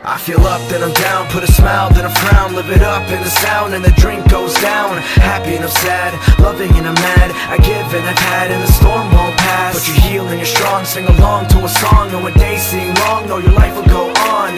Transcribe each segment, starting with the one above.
I feel up, then I'm down, put a smile, then a frown. Live it up in the sound and the drink goes down. Happy and I'm sad, loving and I'm mad. I give and I've had and the storm won't pass. But you're healed and you're strong, sing along to a song. And when days seem long, know your life will go on.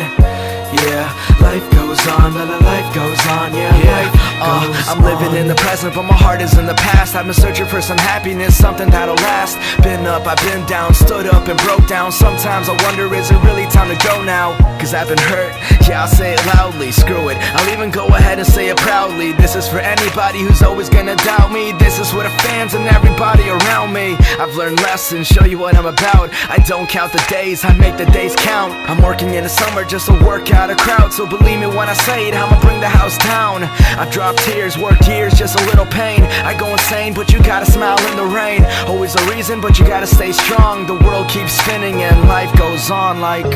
Yeah, life goes on, life goes on, yeah, life goes I'm living in the present, but my heart is in the past. I've been searching for some happiness, something that'll last. Been up, I've been down, stood up and broke down. Sometimes I wonder, is it really time to go now? Cause I've been hurt, yeah, I'll say it loudly, screw it, I'll even go ahead and say it proudly. This is for anybody who's always gonna doubt me. This is for the fans and everybody around me. I've learned lessons, show you what I'm about. I don't count the days, I make the days count. I'm working in the summer just to work out a crowd. So believe me when I say it, I'ma bring the house down. I've dropped tears, worked years, just a little pain. I go insane, but you gotta smile in the rain. Always a reason, but you gotta stay strong. The world keeps spinning and life goes on like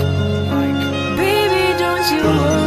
Baby, don't you